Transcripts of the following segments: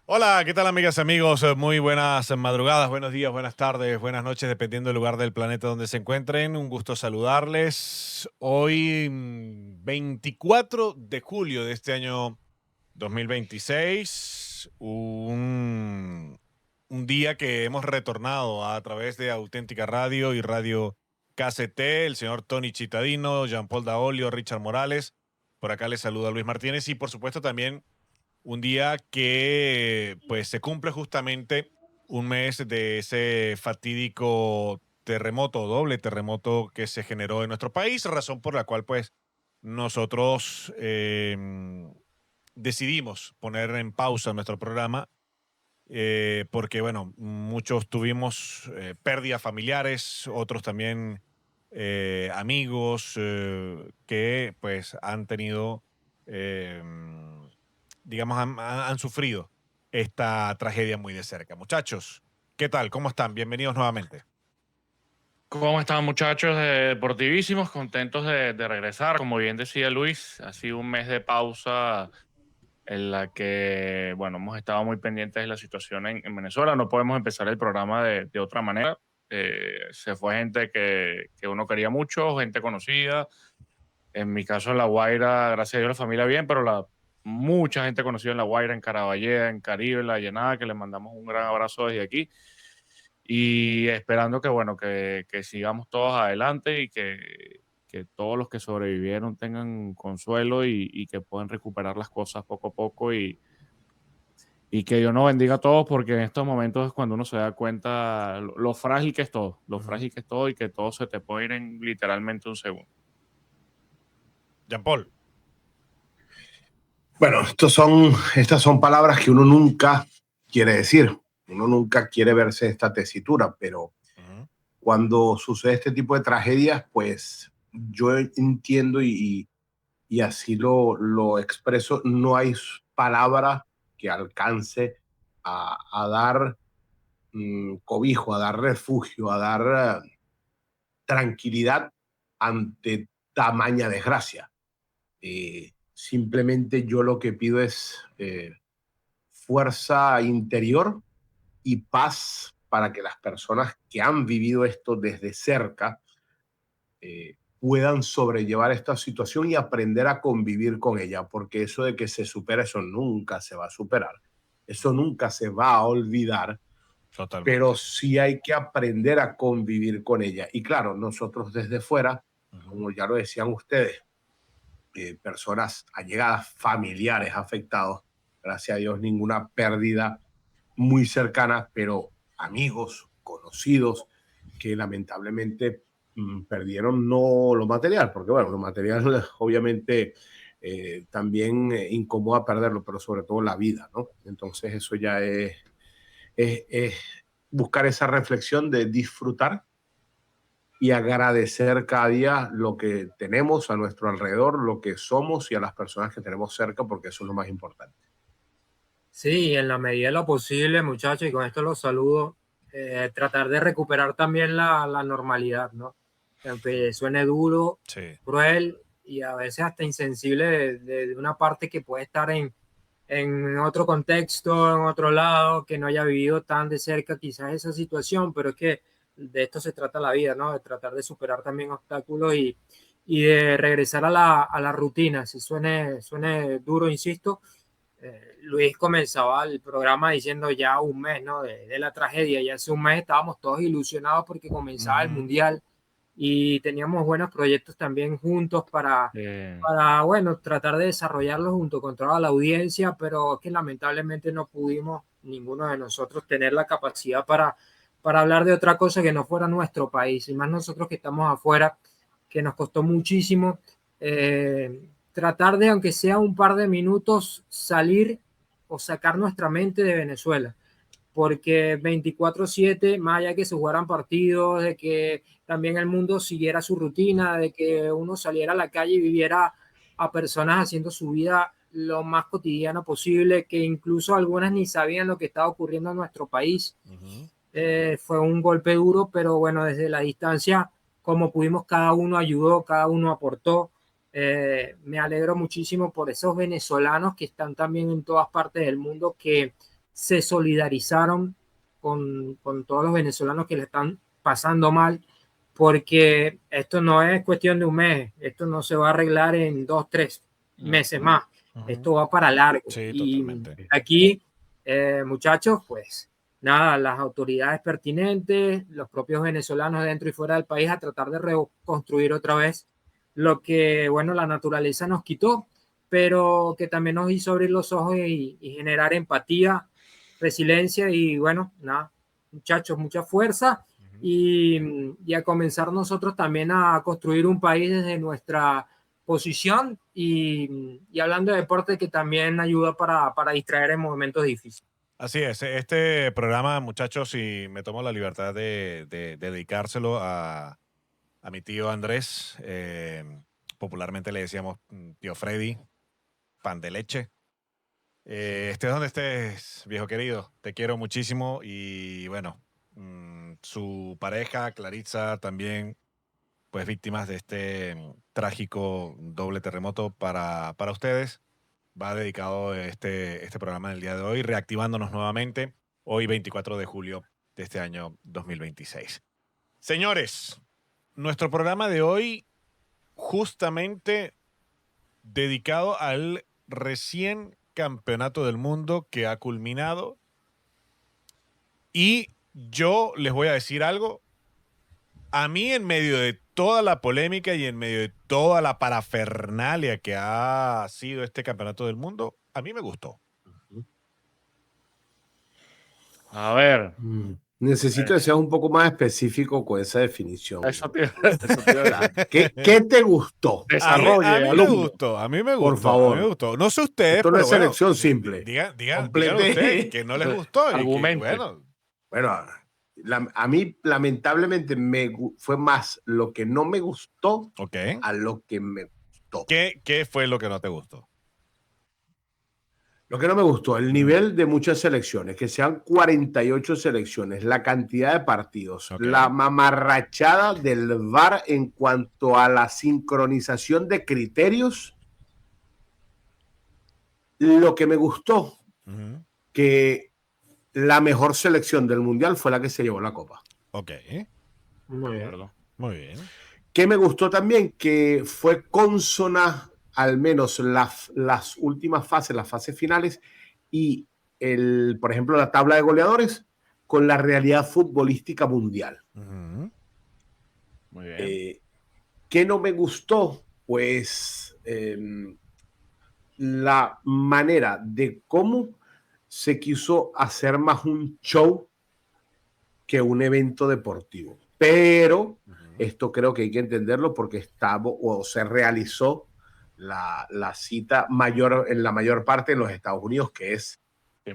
Hola, ¿qué tal amigas y amigos? Muy buenas madrugadas, buenos días, buenas tardes, buenas noches, dependiendo del lugar del planeta donde se encuentren. Un gusto saludarles. Hoy, 24 de julio de este año 2026, un día que hemos retornado a través de Auténtica Radio y Radio KCT, el señor Tony Chitadino, Jean-Paul Daolio, Richard Morales. Por acá les saluda Luis Martínez y por supuesto también un día que pues se cumple justamente un mes de ese fatídico terremoto, doble terremoto que se generó en nuestro país, razón por la cual pues nosotros decidimos poner en pausa nuestro programa porque bueno, muchos tuvimos pérdidas familiares, otros también amigos que pues han tenido, eh, digamos, han sufrido esta tragedia muy de cerca. Muchachos, ¿qué tal? ¿Cómo están? Bienvenidos nuevamente. ¿Cómo están muchachos deportivísimos? Contentos de regresar. Como bien decía Luis, ha sido un mes de pausa en la que, bueno, hemos estado muy pendientes de la situación en Venezuela. No podemos empezar el programa de otra manera. Se fue gente que uno quería mucho, gente conocida. En mi caso en La Guaira, gracias a Dios la familia bien, pero mucha gente conocida en La Guaira, en Caraballeda, en Caribe, en La Llenada, que les mandamos un gran abrazo desde aquí y esperando que, bueno, que sigamos todos adelante y que todos los que sobrevivieron tengan consuelo y que puedan recuperar las cosas poco a poco y que Dios nos bendiga a todos porque en estos momentos es cuando uno se da cuenta lo frágil que es todo, lo Ujú. frágil que es todo y que todo se te puede ir en literalmente un segundo. Jean Paul. Bueno, estas son palabras que uno nunca quiere decir. Uno nunca quiere verse en esta tesitura, pero Ujú. cuando sucede este tipo de tragedias, pues yo entiendo y así lo expreso. No hay palabra que alcance a dar cobijo, a dar refugio, a dar tranquilidad ante tamaña desgracia. Simplemente yo lo que pido es fuerza interior y paz para que las personas que han vivido esto desde cerca puedan sobrellevar esta situación y aprender a convivir con ella, porque eso de que se supera, eso nunca se va a superar, eso nunca se va a olvidar, pero Totalmente. sí hay que aprender a convivir con ella. Y claro, nosotros desde fuera, Ujú. como ya lo decían ustedes, personas allegadas, familiares afectados, gracias a Dios ninguna pérdida muy cercana, pero amigos, conocidos, que lamentablemente perdieron no lo material, porque bueno, lo material obviamente también incomoda perderlo, pero sobre todo la vida, ¿no? Entonces eso ya es buscar esa reflexión de disfrutar y agradecer cada día lo que tenemos a nuestro alrededor, lo que somos y a las personas que tenemos cerca, porque eso es lo más importante. Sí, en la medida de lo posible, muchachos, y con esto los saludo, tratar de recuperar también la normalidad, ¿no? Aunque suene duro, Sí. cruel y a veces hasta insensible de una parte que puede estar en otro contexto, en otro lado, que no haya vivido tan de cerca quizás esa situación, pero es que de esto se trata la vida, ¿no? De tratar de superar también obstáculos y de regresar a la rutina. Si suene duro, insisto. Luis comenzaba el programa diciendo ya un mes, ¿no? De la tragedia. Ya hace un mes estábamos todos ilusionados porque comenzaba el Ujú. Mundial y teníamos buenos proyectos también juntos Eh, para bueno, tratar de desarrollarlos junto con toda la audiencia, pero es que lamentablemente no pudimos ninguno de nosotros tener la capacidad para hablar de otra cosa que no fuera nuestro país, y más nosotros que estamos afuera, que nos costó muchísimo. Tratar de, aunque sea un par de minutos, salir o sacar nuestra mente de Venezuela, porque 24/7, más allá de que se jugaran partidos, de que también el mundo siguiera su rutina, de que uno saliera a la calle y viviera a personas haciendo su vida lo más cotidiana posible, que incluso algunas ni sabían lo que estaba ocurriendo en nuestro país. Ujú. Fue un golpe duro, pero bueno, desde la distancia, como pudimos, cada uno ayudó, cada uno aportó. Me alegro muchísimo por esos venezolanos que están también en todas partes del mundo, que se solidarizaron con todos los venezolanos que le están pasando mal, porque esto no es cuestión de un mes, esto no se va a arreglar en 2, 3 meses más, esto va para largo. Sí, y totalmente. aquí, muchachos, pues nada, las autoridades pertinentes, los propios venezolanos dentro y fuera del país, a tratar de reconstruir otra vez lo que, bueno, la naturaleza nos quitó, pero que también nos hizo abrir los ojos y generar empatía, resiliencia y, bueno, nada, muchachos, mucha fuerza y a comenzar nosotros también a construir un país desde nuestra posición y hablando de deporte, que también ayuda para distraer en momentos difíciles. Así es, este programa, muchachos, y me tomo la libertad de dedicárselo a mi tío Andrés, popularmente le decíamos tío Freddy, pan de leche. Estés donde estés, viejo querido, te quiero muchísimo y bueno, su pareja, Claritza, también, pues víctimas de este trágico doble terremoto para ustedes. Va dedicado este programa del día de hoy, reactivándonos nuevamente, hoy 24 de julio de este año 2026. Señores, nuestro programa de hoy justamente dedicado al recién campeonato del mundo que ha culminado. Y yo les voy a decir algo. A mí, en medio de toda la polémica y en medio de toda la parafernalia que ha sido este campeonato del mundo, a mí me gustó. A ver. Necesito que seas un poco más específico con esa definición. Eso te iba ¿Qué te gustó? Desarrolle, a mí me alumno. gustó, a mí me gustó. Por favor. A mí me gustó. No sé ustedes, Esto no pero es bueno, selección simple. Digan Complete. ustedes que no les gustó. Argumente. Bueno, a mí lamentablemente fue más lo que no me gustó a lo que me gustó. ¿Qué fue lo que no te gustó? Lo que no me gustó, el nivel de muchas selecciones, que sean 48 selecciones, la cantidad de partidos, la mamarrachada del VAR en cuanto a la sincronización de criterios. Lo que me gustó, que la mejor selección del Mundial fue la que se llevó la Copa. Ok. Muy bien. Muy bien. Que me gustó también que fue consona al menos las últimas fases, las fases finales y, por ejemplo, la tabla de goleadores con la realidad futbolística mundial. Muy bien. ¿Qué no me gustó? Pues la manera de cómo se quiso hacer más un show que un evento deportivo. Pero esto creo que hay que entenderlo porque se realizó la cita mayor en la mayor parte en los Estados Unidos, que es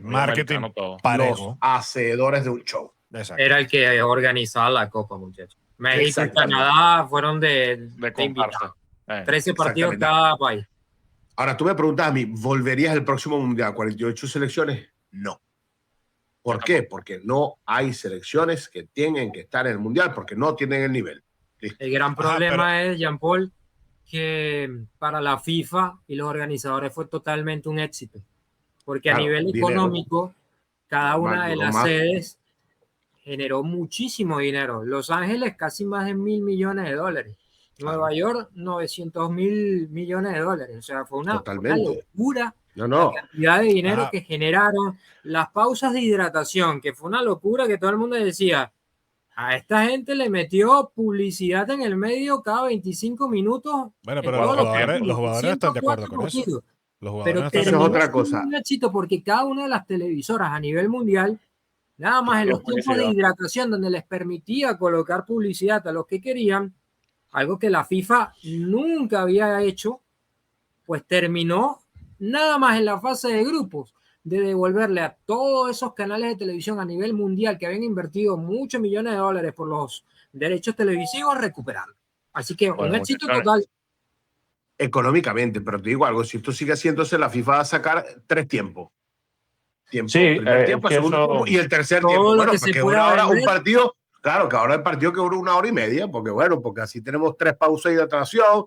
marketing parejo. Los hacedores de un show. Exacto. Era el que organizaba la Copa, muchachos. México y Canadá fueron de comparsa. 13 partidos cada país. Ahora, tú me preguntas a mí, ¿volverías el próximo Mundial 48 selecciones? No. ¿Por qué? Porque no hay selecciones que tienen que estar en el Mundial porque no tienen el nivel. ¿Listo? El gran problema es, Jean Paul, que para la FIFA y los organizadores fue totalmente un éxito. Porque a nivel económico, cada una de las sedes generó muchísimo dinero. Los Ángeles, casi más de $1.000 millones. Nueva York, $900 millones. O sea, fue una locura. La cantidad de dinero que generaron. Las pausas de hidratación, que fue una locura, que todo el mundo decía, a esta gente le metió publicidad en el medio cada 25 minutos. Bueno, pero los jugadores están de acuerdo con eso. Pero eso es otra cosa. Un éxito porque cada una de las televisoras a nivel mundial, nada más en los tiempos de hidratación, donde les permitía colocar publicidad a los que querían, algo que la FIFA nunca había hecho, pues terminó nada más en la fase de grupos de devolverle a todos esos canales de televisión a nivel mundial que habían invertido muchos millones de dólares por los derechos televisivos, recuperando. Así que un éxito total. Económicamente, pero te digo algo, si esto sigue haciéndose, la FIFA va a sacar 3 tiempos. Sí, primer tiempo, segundo tiempo y el tercer tiempo. Bueno, porque ahora un partido, claro, que ahora el partido que dura 1 hora y media, porque así tenemos 3 pausas de hidratación,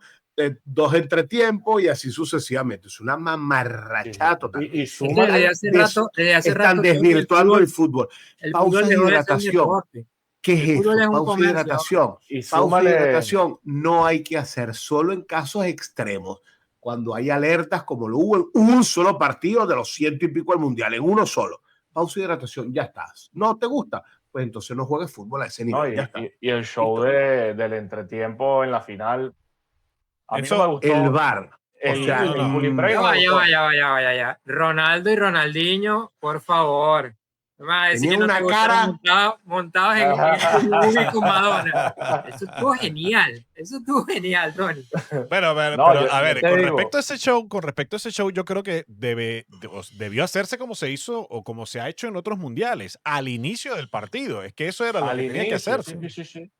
2 entretiempos y así sucesivamente. Es una mamarrachada total. Y Desde hace rato, están desvirtuando el fútbol. Pausa de dejó de ser un hidratación. deporte. ¿Qué es El fútbol eso? es un Pausa de comercio. hidratación. Y Pausa de súmale- hidratación no hay que hacer solo en casos extremos. Cuando hay alertas, como lo hubo en un solo partido de los 100 y pico del mundial, en uno solo. Pausa de hidratación, ya estás. ¿No te gusta? Pues entonces no juegues fútbol a ese nivel. No, ya está. y el show del entretiempo en la final. A mí Eso, no me gustó. El VAR. El, O sea, el Culín mm, Break no me gustó. Ya. Ronaldo y Ronaldinho, por favor. Me vas a decir Tenía que no una te gustaron cara- montados en un movie con Madonna. Eso estuvo genial, Tony. Bueno, No, pero yo- a yo ver, te con digo. respecto a ese show, yo creo que debió hacerse como se hizo o como se ha hecho en otros mundiales, al inicio del partido. Es que eso era lo Al que tenía que inicio, hacerse. sí.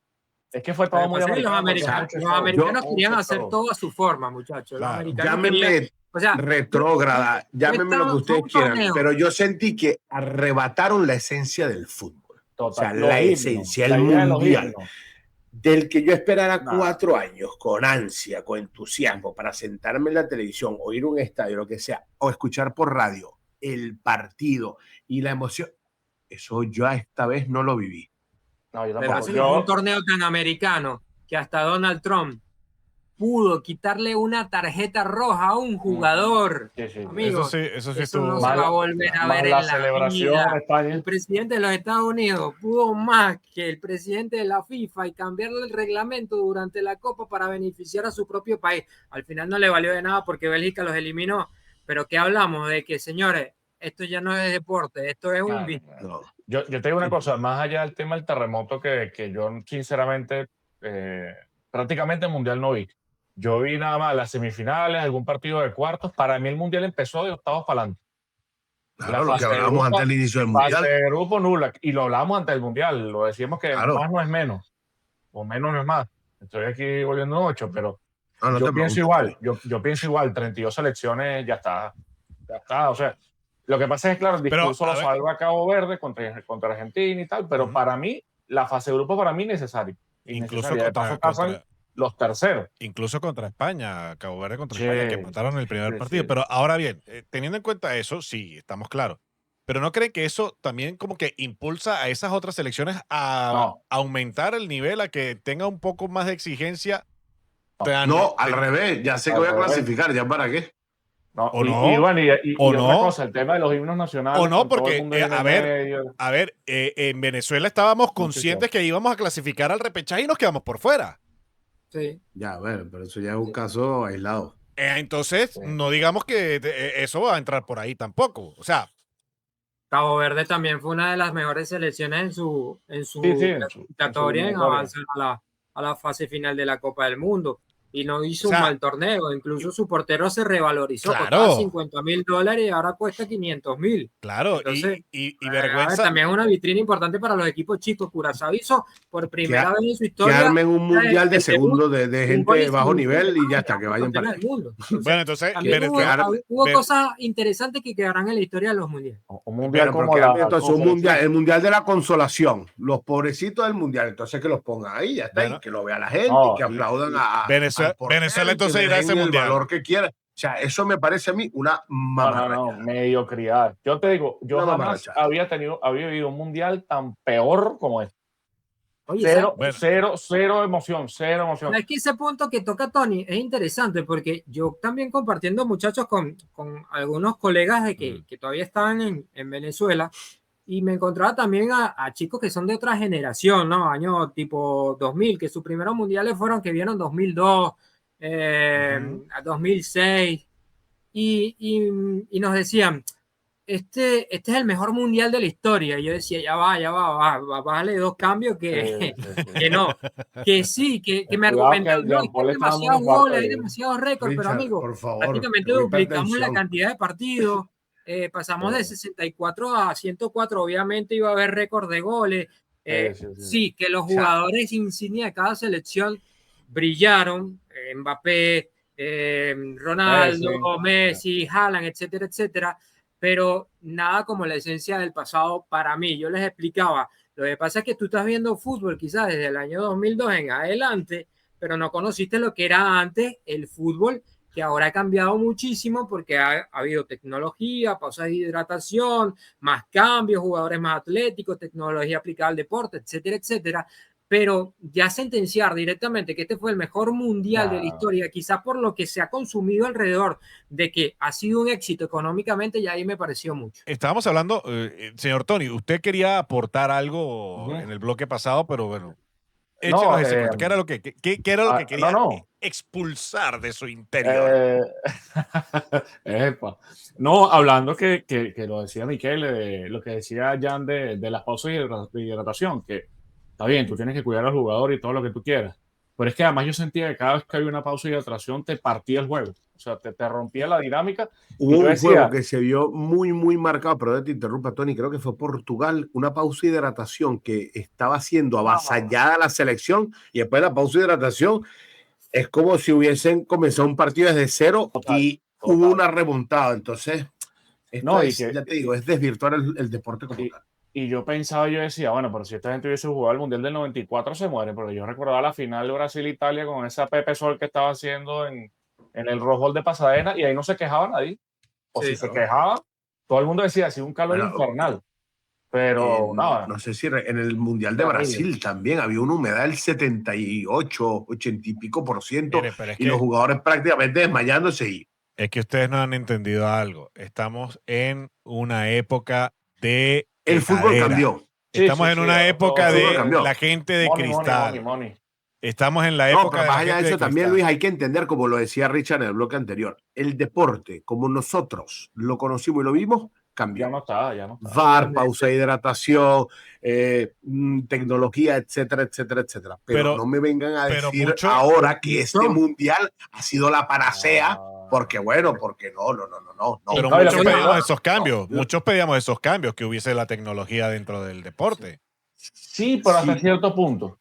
Es que fue todo muy Los americano. americanos, mucho los show, americanos mucho querían hacer show. todo a su forma, muchachos. Los Claro. americanos querían, Llámenme o sea, retrógrada, llámenme lo que fue ustedes un quieran, torneo. pero yo sentí que arrebataron la esencia del fútbol. Total, O sea, los la himnos, esencia, la el idea de los mundial, himnos. del que yo esperara Nada. 4 años con ansia, con entusiasmo, para sentarme en la televisión, oír un estadio, lo que sea, o escuchar por radio el partido y la emoción. Eso yo esta vez no lo viví. No, yo Pero tampoco. fue un torneo tan americano que hasta Donald Trump pudo quitarle una tarjeta roja a un jugador. Sí. Amigo, Eso sí eso estuvo. no se va a volver a Más ver la en la celebración vida. en España. El presidente de los Estados Unidos pudo más que el presidente de la FIFA y cambiarle el reglamento durante la Copa para beneficiar a su propio país. Al final no le valió de nada porque Bélgica los eliminó. Pero ¿qué hablamos? De que, señores, esto ya no es deporte, esto es un Claro, business. No. Yo te digo una cosa, más allá del tema del terremoto que yo sinceramente prácticamente el mundial no vi. Yo vi nada más las semifinales, algún partido de cuartos. Para mí el mundial empezó de octavos para adelante. Claro, lo que hablábamos antes del inicio del Fase mundial. de grupo nula. Y lo hablamos antes del mundial. Lo decíamos que Claro. más no es menos. O menos no es más. Estoy aquí volviendo 8, pero No, no yo te pienso preocupes. igual. Yo pienso igual. 32 selecciones, ya está. Ya está. O sea, lo que pasa es que, claro, el Pero, discurso a lo ver. salva Cabo Verde contra Argentina y tal, pero Ujú. para mí, la fase de grupo para mí necesaria. Incluso Innecesaria. De paso pasan los terceros. incluso contra España, Cabo Verde contra Sí, España, que empataron el primer sí, partido. sí. Pero ahora bien, teniendo en cuenta eso, sí, estamos claros. Pero ¿no creen que eso también como que impulsa a esas otras selecciones a No. aumentar el nivel, a que tenga un poco más de exigencia? No, al revés. Ya sé que Al voy a revés. clasificar. ¿Ya para qué? No, O y, no, y bueno, y o otra no. cosa, el tema de los himnos nacionales. O no, con todo el porque, mundo ahí en el a ver, medio. en Venezuela estábamos Mucho conscientes que íbamos a clasificar al repechaje y nos quedamos por fuera. Sí. Ya, a ver, pero eso ya es un caso aislado. Entonces, Sí. no digamos que eso va a entrar por ahí tampoco. O sea, Cabo Verde también fue una de las mejores selecciones en su Sí, en su clasificatoria en eliminatoria. avanzar a la fase final de la Copa del Mundo. Y no hizo O sea, un mal torneo. Incluso su portero se revalorizó. Claro. Costaba $50,000 y ahora cuesta $500,000. claro, Entonces, y a ver, vergüenza. también es una vitrina importante para los equipos chicos. Curazao hizo por primera vez en su Que historia armen un mundial de el segundo de un gente gol de bajo sin nivel y ya está, campeón que vayan para del allá. mundo. Entonces, Bueno, entonces, también Venezuela, hubo Ve- cosas interesantes que quedarán en la historia de los mundiales. Un mundial Pero como entonces como un mundial, selección. el mundial de la consolación, los pobrecitos del mundial, entonces que los pongan ahí, ya está, Bueno. y que lo vea la gente, No, y que aplaudan a Venezuela- al portero, Venezuela y que entonces le irá a ese den el mundial. valor que quiera. O sea, eso me parece a mí una mamarracha. No, mediocridad. Yo te digo, yo Una jamás mamarrachada. había vivido un mundial tan peor como este. Oye, Cero, Bueno. cero emoción. es que ese punto que toca Tony es interesante porque yo también compartiendo muchachos con algunos colegas de que todavía estaban en Venezuela y me encontraba también a chicos que son de otra generación, ¿no? Años tipo 2000, que sus primeros mundiales fueron que vieron 2002, a 2006 y nos decían, este es el mejor mundial de la historia. Y yo decía, bájale 2 cambios que no, que sí, que me Cuidado que argumentaron, no, Jean es que Paul hay está dando demasiados un infarto goles, hay ahí. demasiados récords, pero Richard, amigo, por favor, prácticamente te doy duplicamos la hipertensión. cantidad de partidos, pasamos de 64 a 104, obviamente iba a haber récord de goles. Sí, que los jugadores insignia de cada selección brillaron, Mbappé, Ronaldo, Messi, Haaland, etcétera, etcétera, pero nada como la esencia del pasado para mí. Yo les explicaba, lo que pasa es que tú estás viendo fútbol quizás desde el año 2002 en adelante, pero no conociste lo que era antes el fútbol, que ahora ha cambiado muchísimo porque ha habido tecnología, pausas de hidratación, más cambios, jugadores más atléticos, tecnología aplicada al deporte, etcétera, etcétera. Pero ya sentenciar directamente que este fue el mejor mundial de la historia, quizás por lo que se ha consumido alrededor de que ha sido un éxito económicamente, ya ahí me pareció mucho. Estábamos hablando, señor Tony, usted quería aportar algo en el bloque pasado, pero bueno, échenos ese cuento. ¿Qué era lo que, qué era lo que quería expulsar de su interior? Epa. No, hablando que lo decía Miquel, lo que decía Jan de las pausas de hidratación, que está bien, tú tienes que cuidar al jugador y todo lo que tú quieras, pero es que además yo sentía que cada vez que había una pausa de hidratación te partía el juego, o sea, te rompía la dinámica. Hubo un juego que se vio muy, muy marcado, pero te interrumpa, Tony, creo que fue Portugal, una pausa de hidratación que estaba siendo avasallada la selección, y después de la pausa de hidratación es como si hubiesen comenzado un partido desde cero y hubo una remontada. Entonces, ya te digo, es desvirtuar el deporte como tal. Y yo pensaba, yo decía, bueno, pero si esta gente hubiese jugado el Mundial del 94 se muere, pero yo recordaba la final de Brasil-Italia con esa Pepe Sol que estaba haciendo en el Rojol de Pasadena, y ahí no se quejaba nadie. O si se quejaba, todo el mundo decía, sí, un calor infernal. Pero no sé si en el Mundial de Brasil también había una humedad del 78, 80 y pico %, y los jugadores prácticamente desmayándose. Es que ustedes no han entendido algo. Estamos en una época de... El fútbol cambió. Estamos en una época de la gente de cristal. Estamos en la época pero más allá de eso también, Luis, hay que entender, como lo decía Richard en el bloque anterior, el deporte, como nosotros lo conocimos y lo vimos, cambió. Ya no está. VAR, pausa de hidratación, tecnología, etcétera, etcétera, etcétera. Pero no me vengan a decir ahora que este mundial ha sido la panacea, porque no. Pero muchos pedíamos esos cambios, muchos pedíamos esos cambios, que hubiese la tecnología dentro del deporte. Sí, pero hasta cierto punto.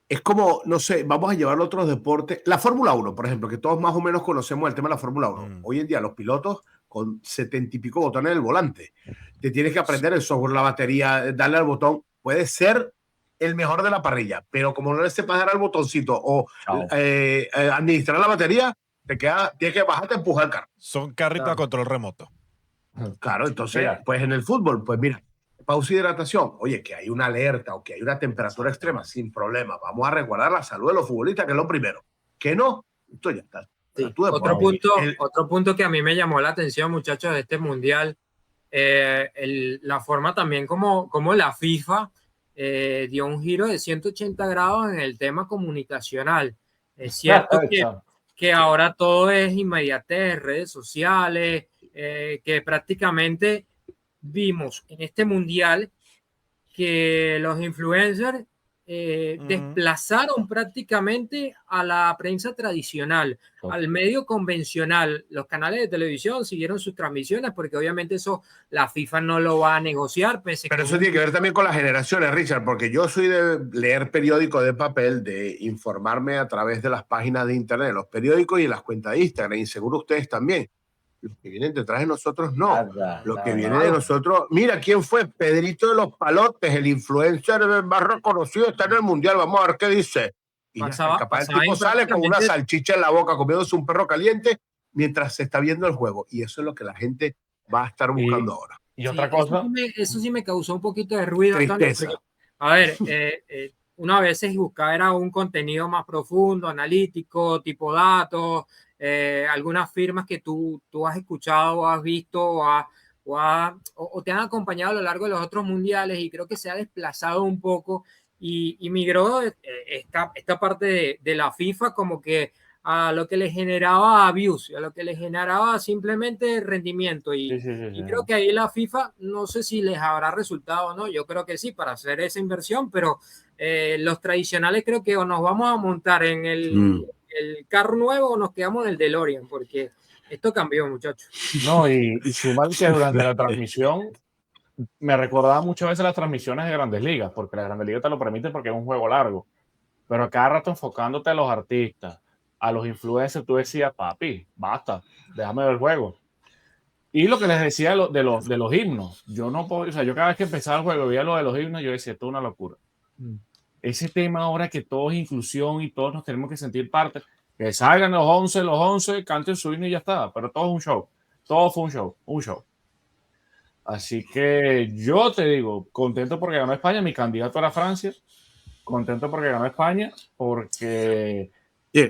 Es como, no sé, vamos a llevarlo a otros deportes. La Fórmula 1, por ejemplo, que todos más o menos conocemos el tema de la Fórmula 1. Hoy en día los pilotos con 70 y pico botones en el volante. Te tienes que aprender el software, la batería, darle al botón. Puede ser el mejor de la parrilla, pero como no le sepas dar al botoncito o administrar la batería, tienes que bajarte a empujar el carro. Son carritos a control remoto. Claro, entonces, pues en el fútbol, pues mira, pausa y hidratación. Oye, que hay una alerta o que hay una temperatura extrema, sin problema. Vamos a resguardar la salud de los futbolistas, que es lo primero. Que no, esto ya está. Sí. Otro punto que a mí me llamó la atención, muchachos, de este mundial, la forma también como la FIFA dio un giro de 180 grados en el tema comunicacional. Es cierto que ahora todo es inmediatez, redes sociales, que prácticamente vimos en este mundial que los influencers desplazaron prácticamente a la prensa tradicional, al medio convencional. Los canales de televisión siguieron sus transmisiones porque obviamente eso la FIFA no lo va a negociar. Pero eso tiene que ver también con las generaciones, Richard, porque yo soy de leer periódicos de papel, de informarme a través de las páginas de internet, los periódicos y las cuentas de Instagram, y seguro ustedes también. Los que vienen detrás de nosotros no. Los que vienen de nosotros, mira quién fue, Pedrito de los Palotes, el influencer más reconocido, está en el mundial, vamos a ver qué dice. Y capaz el tipo sale con una salchicha en la boca comiéndose un perro caliente mientras se está viendo el juego, y eso es lo que la gente va a estar buscando ahora. Y otra cosa, eso sí me causó un poquito de ruido, tristeza. Antonio, a ver, una vez buscaba era un contenido más profundo, analítico, tipo datos, algunas firmas que tú has escuchado o has visto o te han acompañado a lo largo de los otros mundiales, y creo que se ha desplazado un poco y migró esta parte de la FIFA como que a lo que le generaba views, a lo que le generaba simplemente rendimiento, y creo que ahí la FIFA, no sé si les habrá resultado o no, yo creo que sí, para hacer esa inversión, pero los tradicionales creo que o nos vamos a montar en el carro nuevo o nos quedamos en el DeLorean, porque esto cambió, muchachos. No, y sumar que durante la transmisión me recordaba muchas veces las transmisiones de Grandes Ligas, porque la Grandes Ligas te lo permite porque es un juego largo, pero cada rato enfocándote a los artistas, a los influencers, tú decías, papi, basta, déjame ver el juego. Y lo que les decía de los himnos, yo no puedo, o sea, yo cada vez que empezaba el juego veía lo de los himnos, yo decía, esto es una locura. ese tema ahora que todo es inclusión y todos nos tenemos que sentir parte, que salgan los 11, canten su himno y ya está, pero todo es un show, todo fue un show. Así que yo te digo, contento porque ganó España, mi candidato era Francia, contento porque ganó España, porque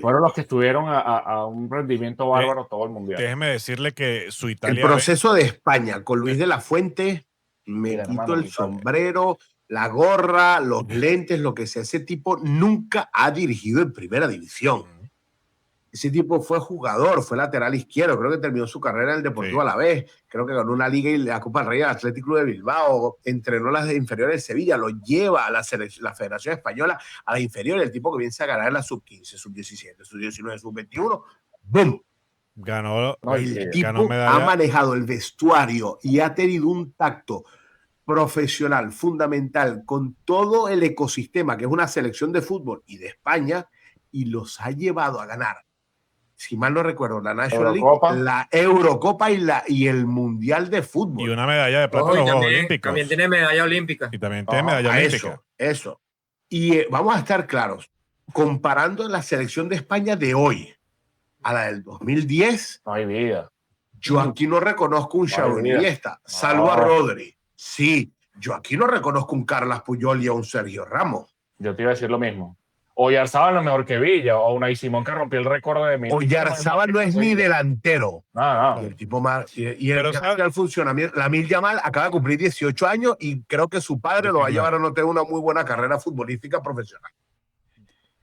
fueron los que estuvieron a un rendimiento bárbaro todo el mundial. Déjeme decirle que su Italia... El proceso de España con Luis de la Fuente, me quito el sombrero, la gorra, los lentes, lo que sea. Ese tipo nunca ha dirigido en primera división. Ese tipo fue jugador, fue lateral izquierdo, creo que terminó su carrera en el Deportivo Alavés, creo que ganó una liga y la Copa del Rey al Athletic Club de Bilbao, entrenó las inferiores de Sevilla, lo lleva a la Federación Española a las inferiores, el tipo que viene a ganar la sub-15, sub-17, sub-19, sub-21, ¡boom! El tipo ha manejado el vestuario y ha tenido un tacto profesional, fundamental, con todo el ecosistema que es una selección de fútbol y de España, y los ha llevado a ganar, si mal no recuerdo, la National League, la Eurocopa y el Mundial de Fútbol. Y una medalla de plata en los Juegos Olímpicos. También tiene medalla olímpica. Y también tiene medalla olímpica. Eso. Y vamos a estar claros, comparando la selección de España de hoy a la del 2010, no hay vida. Yo aquí no reconozco un Xavi Iniesta, salvo a Rodri. Sí, yo aquí no reconozco un Carles Puyol y a un Sergio Ramos. Yo te iba a decir lo mismo. Oyarzábal no es mejor que Villa, o Unai Simón que rompió el récord de mí. Oyarzábal no es ni delantero. No. Y el tipo más. Y el funcionamiento. Lamine Yamal acaba de cumplir 18 años y creo que su padre lo va a llevar a no tener una muy buena carrera futbolística profesional.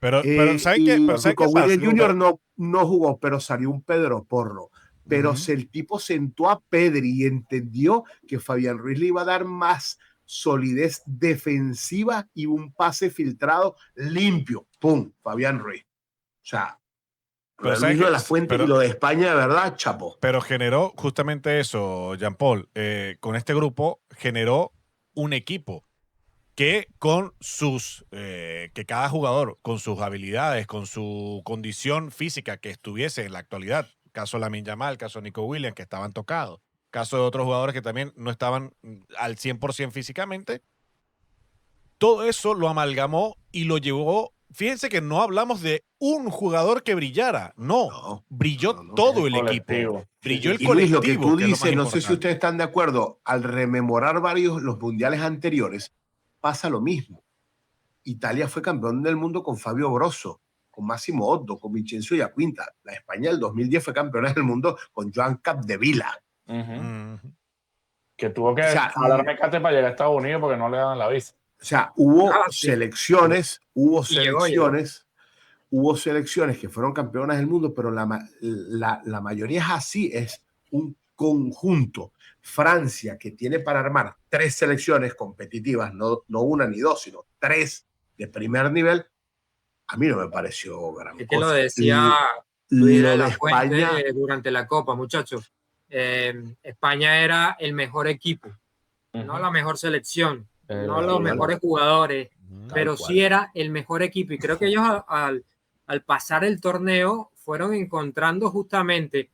Pero ¿saben qué? Con William Junior no jugó, pero salió un Pedro Porro. Pero el tipo sentó a Pedri y entendió que Fabián Ruiz le iba a dar más solidez defensiva y un pase filtrado limpio. ¡Pum! Fabián Ruiz. O sea, lo de la Fuente y lo de España, de verdad, chapo. Pero generó justamente eso, Jean Paul. Con este grupo generó un equipo que con sus, que cada jugador con sus habilidades, con su condición física que estuviese en la actualidad, caso Lamine Yamal, caso Nico Williams, que estaban tocados, caso de otros jugadores que también no estaban al 100% físicamente, todo eso lo amalgamó y lo llevó. Fíjense que no hablamos de un jugador que brillara, brilló todo el equipo, brilló el colectivo. Luis, lo que tú dices, no sé si ustedes están de acuerdo, al rememorar los mundiales anteriores, pasa lo mismo. Italia fue campeón del mundo con Fabio Grosso, con Massimo Otto, con Vincenzo Giaquinta. La España del 2010 fue campeona del mundo con Joan Capdevila. Que tuvo que jalar mecate para llegar a Estados Unidos porque no le daban la visa. O sea, hubo selecciones que fueron campeonas del mundo, pero la mayoría es así, es un conjunto. Francia, que tiene para armar 3 selecciones competitivas, no una ni dos, sino 3 de primer nivel, a mí no me pareció gran cosa. Que lo decía Luis de la Fuente durante la Copa, muchachos. España era el mejor equipo, no la mejor selección, no los mejores jugadores, pero sí era el mejor equipo. Y creo que ellos al pasar el torneo fueron encontrando justamente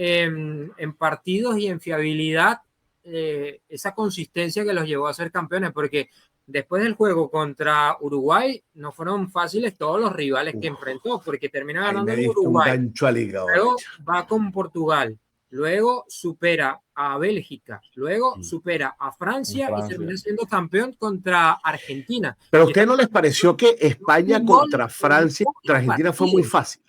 en partidos y en fiabilidad esa consistencia que los llevó a ser campeones, porque después del juego contra Uruguay no fueron fáciles todos los rivales que enfrentó, porque termina ganando el Uruguay, luego va con Portugal, luego supera a Bélgica, luego supera a Francia y termina siendo campeón contra Argentina. ¿Pero a usted no les pareció que España contra Francia y contra Argentina fue muy fácil?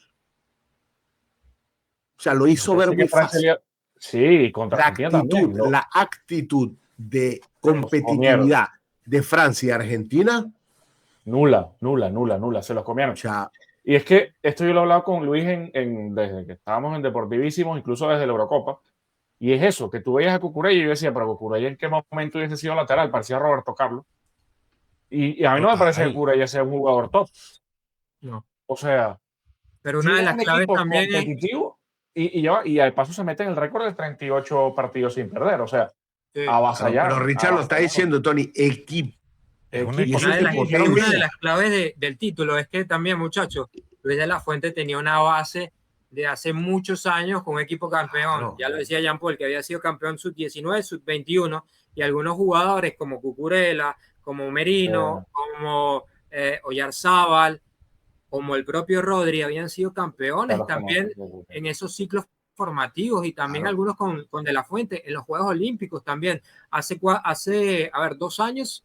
O sea, lo hizo ver muy fácil. Sí, contra Argentina también. La actitud de competitividad de Francia y Argentina, nula, se los comieron. Y es que esto yo lo he hablado con Luis desde que estábamos en Deportivísimos, incluso desde la Eurocopa, y es eso, que tú veías a Cucurella y yo decía, pero Cucurella ¿en qué momento hubiese sido lateral? Parecía Roberto Carlos. Y a mí no me parece que Cucurella sea un jugador top. No. O sea, pero una de las claves también competitivo y al paso se mete en el récord de 38 partidos sin perder, o sea, avasallar. Pero Richard lo está diciendo, Tony, equipo. Una de las claves del título es que también, muchachos, Luis de la Fuente tenía una base de hace muchos años con un equipo campeón. Ya lo decía Jean Paul, que había sido campeón sub-19, sub-21, y algunos jugadores como Cucurella, como Merino, como Oyarzábal, como el propio Rodri, habían sido campeones Claro, también en esos ciclos formativos y también algunos con De La Fuente en los Juegos Olímpicos también. Hace 2 años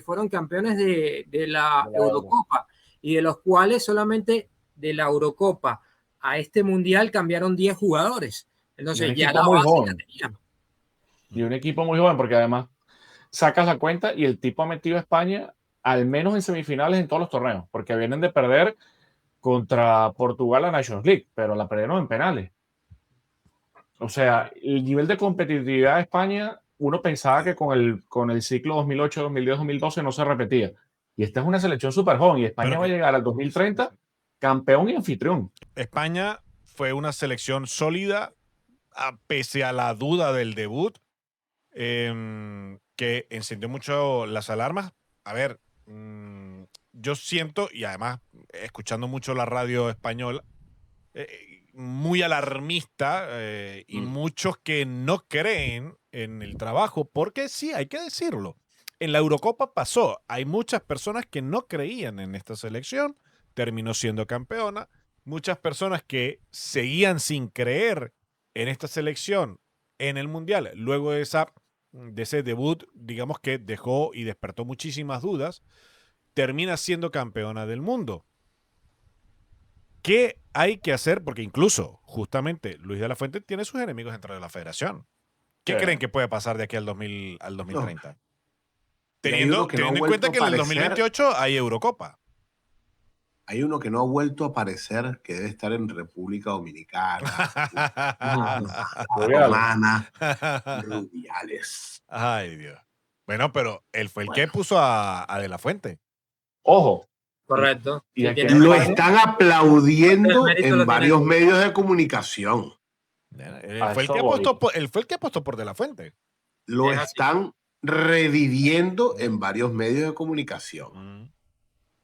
fueron campeones de la Eurocopa y de los cuales solamente de la Eurocopa a este Mundial cambiaron 10 jugadores. Entonces ya la base la tenían. Y un equipo muy joven, porque además sacas la cuenta y el tipo ha metido a España al menos en semifinales en todos los torneos, porque vienen de perder contra Portugal la Nations League, pero la perdieron en penales. O sea, el nivel de competitividad de España, uno pensaba que con el ciclo 2008, 2010, 2012 no se repetía. Y esta es una selección súper joven y España va a llegar al 2030 campeón y anfitrión. España fue una selección sólida, pese a la duda del debut, que encendió mucho las alarmas. A ver, yo siento, y además escuchando mucho la radio española, muy alarmista y muchos que no creen en el trabajo, porque sí, hay que decirlo. En la Eurocopa pasó, hay muchas personas que no creían en esta selección, terminó siendo campeona, muchas personas que seguían sin creer en esta selección en el Mundial, luego de ese debut, digamos que dejó y despertó muchísimas dudas, termina siendo campeona del mundo. ¿Qué hay que hacer? Porque incluso, justamente, Luis de la Fuente tiene sus enemigos dentro de la federación. ¿Qué creen que puede pasar de aquí al 2030? Teniendo en cuenta que en el 2028 hay Eurocopa. Hay uno que no ha vuelto a aparecer, que debe estar en República Dominicana, Romana, Rubiales. Ay, Dios. Bueno, pero él fue el que puso a De la Fuente. Ojo. Correcto. Y lo están aplaudiendo en varios medios de comunicación. Él fue el que apostó por De la Fuente. Lo están reviviendo en varios medios de comunicación.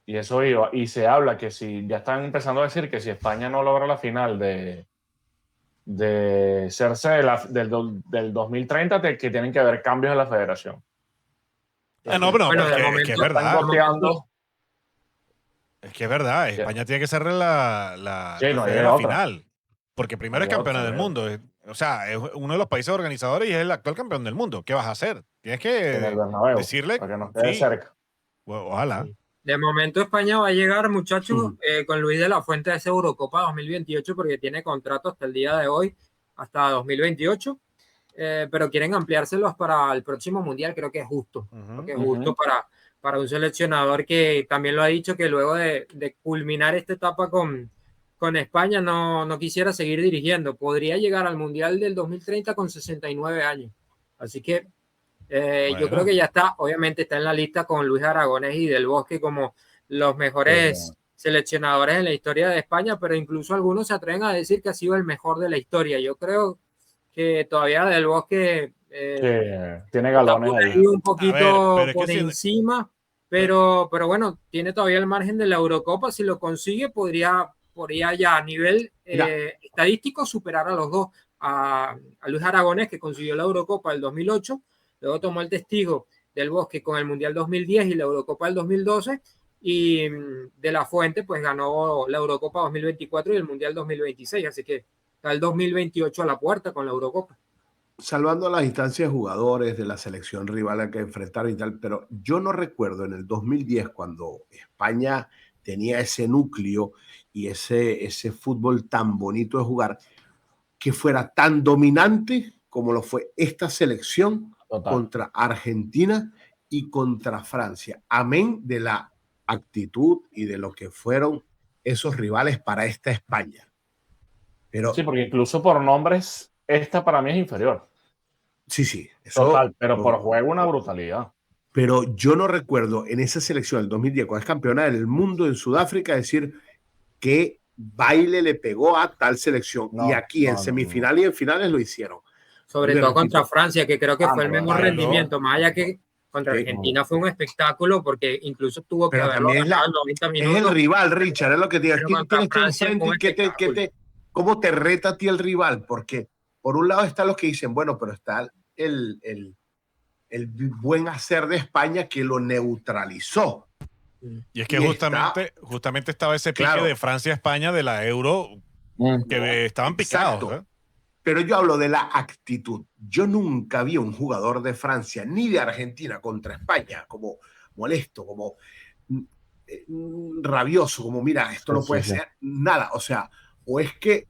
Y eso iba. Y se habla que si ya están empezando a decir que si España no logra la final de serse del 2030, que tienen que haber cambios en la federación. No, pero es que es verdad. Es que es verdad. España tiene que ser la final. Porque primero es campeona del mundo. O sea, es uno de los países organizadores y es el actual campeón del mundo. ¿Qué vas a hacer? Tienes que decirle. Para que nos quede cerca. Ojalá. Sí. De momento España va a llegar, muchachos, con Luis de la Fuente a esa Eurocopa 2028 porque tiene contrato hasta el día de hoy, hasta 2028, pero quieren ampliárselos para el próximo Mundial. Creo que es justo, porque es justo para un seleccionador que también lo ha dicho que luego de culminar esta etapa con España no quisiera seguir dirigiendo. Podría llegar al Mundial del 2030 con 69 años. Así que yo creo que ya está, obviamente está en la lista con Luis Aragonés y Del Bosque como los mejores seleccionadores en la historia de España, pero incluso algunos se atreven a decir que ha sido el mejor de la historia. Yo creo que todavía Del Bosque tiene galones ahí un poquito por encima, pero bueno, tiene todavía el margen de la Eurocopa. Si lo consigue, podría ya a nivel estadístico superar a los dos, a Luis Aragonés, que consiguió la Eurocopa del 2008, luego tomó el testigo Del Bosque con el Mundial 2010 y la Eurocopa del 2012, y De la Fuente pues ganó la Eurocopa 2024 y el Mundial 2026, así que está el 2028 a la puerta con la Eurocopa. Salvando las instancias de jugadores de la selección rival a que enfrentaron y tal, pero yo no recuerdo en el 2010 cuando España tenía ese núcleo y ese fútbol tan bonito de jugar, que fuera tan dominante como lo fue esta selección contra Argentina y contra Francia. Amén de la actitud y de lo que fueron esos rivales para esta España. Pero, sí, porque incluso por nombres, esta para mí es inferior. Sí. Total, pero por juego una brutalidad. Pero yo no recuerdo en esa selección del 2010, cuando es campeona del mundo en Sudáfrica, decir que baile le pegó a tal selección. Y aquí en semifinal y en finales lo hicieron. Sobre todo contra Francia, que creo que fue el mejor rendimiento, más allá que contra Argentina fue un espectáculo, porque incluso tuvo que haberlo ganado en 90 minutos. Es el rival, Richard, es lo que te digo. ¿Quién tienes enfrente y cómo te reta a ti el rival? Porque por un lado están los que dicen, bueno, pero está el buen hacer de España que lo neutralizó. Y es que Y justamente estaba ese pique Claro. de Francia-España de la Euro que estaban picados. Exacto. ¿Eh? Pero yo hablo de la actitud. Yo nunca vi a un jugador de Francia ni de Argentina contra España como molesto, como rabioso, como mira, esto no puede ser nada. O sea, o es que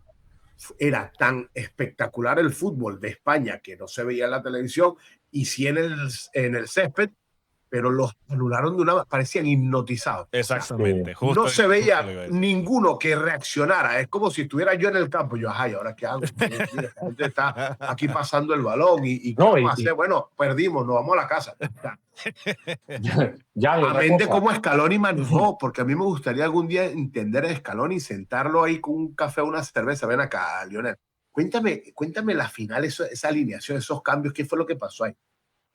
era tan espectacular el fútbol de España que no se veía en la televisión y sí en el césped, pero los anularon de una parecían hipnotizados. Exactamente. O sea, no se veía justo lo iba a decir. ninguno que reaccionara. Es como si estuviera yo en el campo. Yo, ay, ¿ahora qué hago? Mira, esta gente está aquí pasando el balón y ¿qué vamos a hacer? Bueno, perdimos, nos vamos a la casa. Amén de cómo Scaloni manejó, porque a mí me gustaría algún día entender a Scaloni y sentarlo ahí con un café o una cerveza. Ven acá, Lionel. Cuéntame la final, esa alineación, esos cambios, ¿qué fue lo que pasó ahí?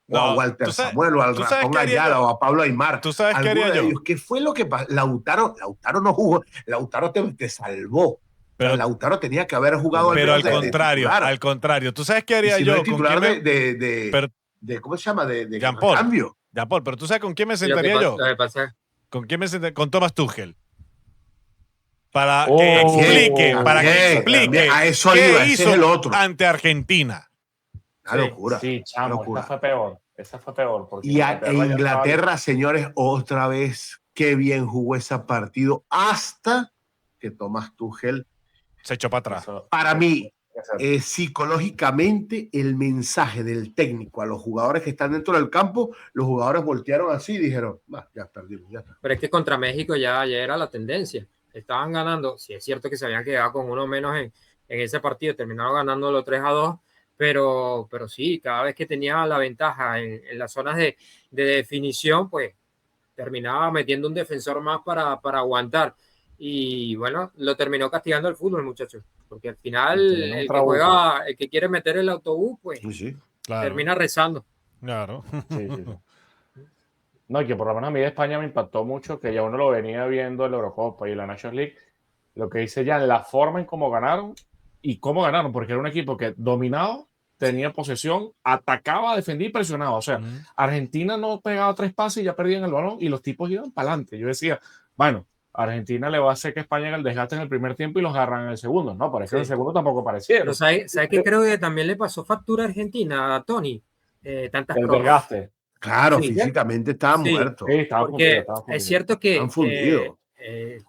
O a Walter Samuel, o al Ratón Ayala, o a Pablo Aimar. ¿Tú sabes qué haría yo? ¿Qué fue lo que pasó? Lautaro no jugó. Lautaro te salvó. Pero Lautaro tenía que haber jugado al contrario. ¿Tú sabes qué haría si yo? no es titular de ¿cómo se llama? De cambio. Jean-Paul, pero ¿tú sabes con quién me sentaría yo? ¿Con quién me sentaría? Con Thomas Tuchel. Para que explique a eso qué hizo el otro ante Argentina. Una locura. Sí, chamo, esa fue peor. Y Inglaterra, señores, otra vez, qué bien jugó ese partido hasta que Thomas Tuchel se echó para atrás. Para mí, psicológicamente, el mensaje del técnico a los jugadores que están dentro del campo, los jugadores voltearon así y dijeron, ya perdimos, ya está. Pero es que contra México ya era la tendencia. Estaban ganando, sí es cierto que se habían quedado con uno menos en ese partido, terminaron ganándolo 3-2, pero sí, cada vez que tenía la ventaja en las zonas de definición, pues terminaba metiendo un defensor más para aguantar. Y bueno, lo terminó castigando el fútbol, muchachos, porque al final el que quiere meter el autobús, pues claro. termina rezando. Claro. Sí. No, y que por lo menos a mí de España me impactó mucho, que ya uno lo venía viendo en la Eurocopa y la Nations League, lo que dice ya la forma en cómo ganaron, porque era un equipo que dominado, tenía posesión, atacaba, defendía y presionaba. O sea, Argentina no pegaba 3 pases y ya perdían el balón y los tipos iban para adelante. Yo decía, bueno, Argentina le va a hacer que España haga el desgaste en el primer tiempo y los agarran en el segundo. No, parece que en el segundo tampoco parecieron. Pero ¿sabes qué creo que también le pasó factura a Argentina, a Tony? Tantas el desgaste. Claro, físicamente estaba muerto. Sí, porque es cierto que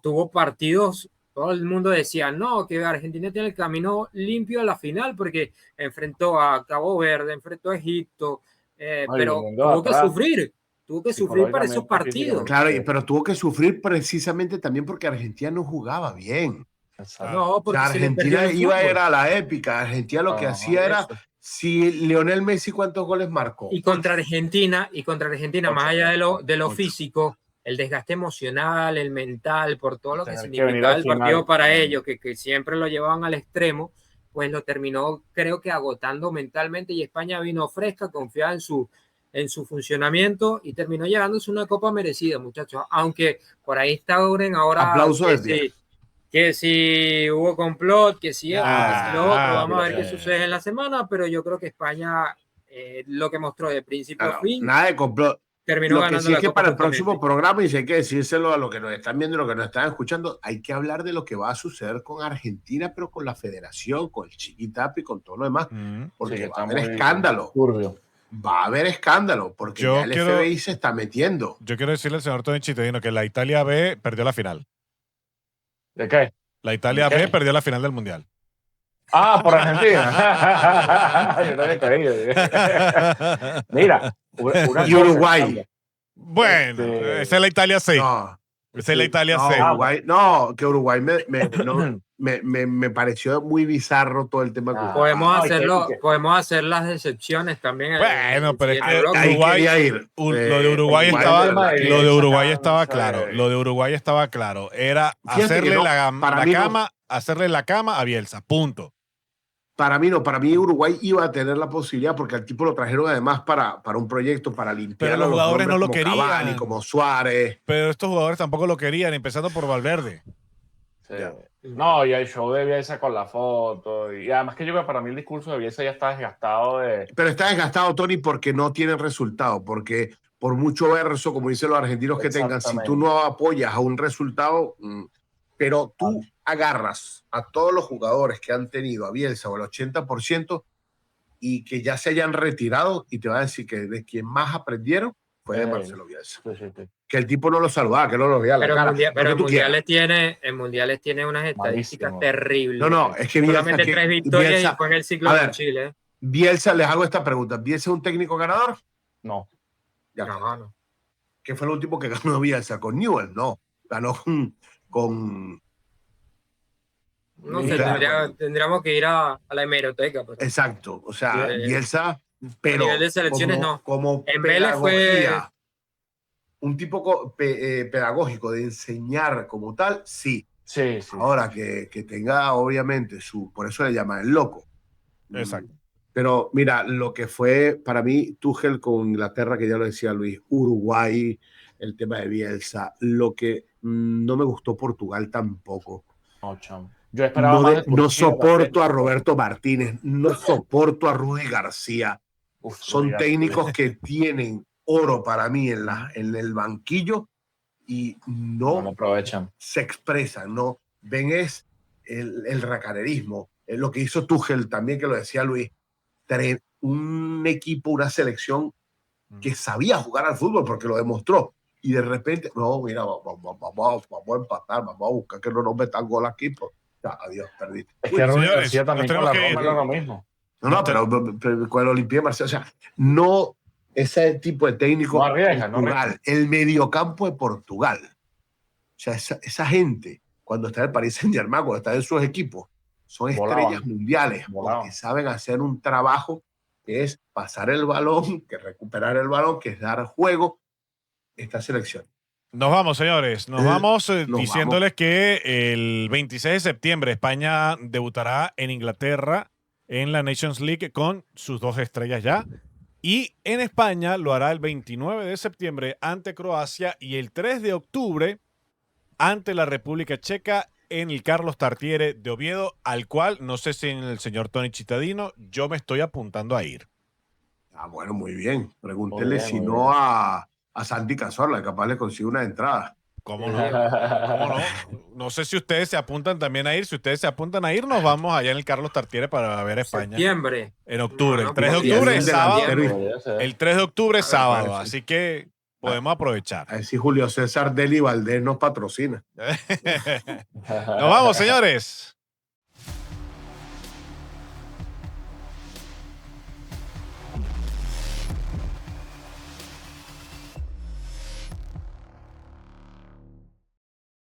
tuvo partidos, todo el mundo decía, no, que Argentina tiene el camino limpio a la final porque enfrentó a Cabo Verde, enfrentó a Egipto, pero tuvo que sufrir para esos partidos. Claro, pero tuvo que sufrir precisamente también porque Argentina no jugaba bien. No, porque Argentina iba a la épica. Argentina lo que hacía era... Si Lionel Messi, ¿cuántos goles marcó? Y contra Argentina, más allá de lo físico, el desgaste emocional, el mental, por todo lo que significaba el partido para ellos, que siempre lo llevaban al extremo, pues lo terminó, creo que agotando mentalmente, y España vino fresca, confiada en su funcionamiento y terminó llevándose una copa merecida, muchachos. Aunque por ahí está ahora... Aplauso de pie. Que si hubo complot, que si esto, que si lo otro, vamos a ver qué sucede en la semana, pero yo creo que España, lo que mostró de principio a fin, nada de complot. Terminó lo que sí es que para el próximo programa, y si hay que decírselo a los que nos están viendo y los que nos están escuchando, hay que hablar de lo que va a suceder con Argentina, pero con la federación, con el Chiquitapi, con todo lo demás, porque va a haber escándalo. Va a haber escándalo, porque ya el FBI se está metiendo. Yo quiero decirle al señor Tony Chitadino que la Italia B perdió la final. ¿De qué? La Italia B perdió la final del Mundial. Ah, por Argentina. Yo no había creído. Mira, y Uruguay. Bueno, esa es la Italia C. Esa es la Italia C. Uruguay, que Uruguay me pareció muy bizarro todo el tema. Podemos hacer las excepciones también. Bueno, pero es que lo de Uruguay estaba claro. Lo de Uruguay estaba claro. Era hacerle la cama a Bielsa. Punto. Para mí Uruguay iba a tener la posibilidad porque al tipo lo trajeron además para un proyecto para limpiar. Pero los jugadores no lo querían. Cavani, como Suárez. Pero estos jugadores tampoco lo querían, empezando por Valverde. Sí. No, y el show de Bielsa con la foto. Y además que yo creo que para mí el discurso de Bielsa ya está desgastado. Pero está desgastado, Tony, porque no tiene resultado. Porque por mucho verso, como dicen los argentinos que tengan, si tú no apoyas a un resultado, pero tú agarras a todos los jugadores que han tenido a Bielsa o el 80% y que ya se hayan retirado y te van a decir que de quien más aprendieron fue de Marcelo Bielsa. Sí. Que el tipo no lo salvaba, que no lo veía la cara. Pero en mundiales tiene unas estadísticas terribles. No, es que Bielsa... Solamente 3 victorias Bielsa, y después en el ciclo de Chile. Bielsa, les hago esta pregunta. ¿Bielsa es un técnico ganador? No. Ya no. ¿Qué fue el último que ganó Bielsa? ¿Con Newell? No. Ganó con... No sé, tendríamos que ir a la hemeroteca. Pero... Exacto. O sea, Bielsa... Pero a nivel de selecciones como en Vélez fue un tipo pedagógico de enseñar como tal, sí. Ahora que tenga obviamente por eso le llaman el loco. Exacto. Pero mira, lo que fue para mí Tuchel con Inglaterra, que ya lo decía Luis, Uruguay, el tema de Bielsa, lo que no me gustó Portugal tampoco. Yo esperaba no soporto a Roberto Martínez, no soporto a Rudy García. Son técnicos que tienen oro para mí en el banquillo y no lo aprovechan. Se expresan, no ven es el racanerismo. Es lo que hizo Tuchel también, que lo decía Luis, un equipo, una selección que sabía jugar al fútbol porque lo demostró. Y de repente, no, mira, vamos a empatar, vamos a buscar que no nos metan gol aquí. Pues, ya, adiós, perdiste. Es que Rudy García también con la Roma era lo mismo. No, pero con el Olympique de Marsella, o sea, no ese tipo de técnico. No arriesga, Portugal, el mediocampo de Portugal. O sea, esa gente, cuando está en el Paris Saint-Germain, cuando está en sus equipos, son estrellas mundiales, porque saben hacer un trabajo que es pasar el balón, que recuperar el balón, que es dar juego. Esta selección. Nos vamos, señores. Nos vamos diciéndoles que el 26 de septiembre España debutará en Inglaterra en la Nations League con sus 2 estrellas ya. Y en España lo hará el 29 de septiembre ante Croacia y el 3 de octubre ante la República Checa en el Carlos Tartiere de Oviedo, al cual, no sé si en el señor Tony Cittadino, yo me estoy apuntando a ir. Bueno, muy bien. Pregúntele si no a Santi Cazorla, capaz le consigue una entrada. ¿Cómo no? ¿Cómo no? No sé si ustedes se apuntan también a ir. Si ustedes se apuntan a ir, nos vamos allá en el Carlos Tartiere para ver a España. Septiembre. En octubre. El 3 de octubre es sábado. El 3 de octubre es sábado. Así que podemos aprovechar. A ver si Julio César Deli Valdés nos patrocina. Nos vamos, señores.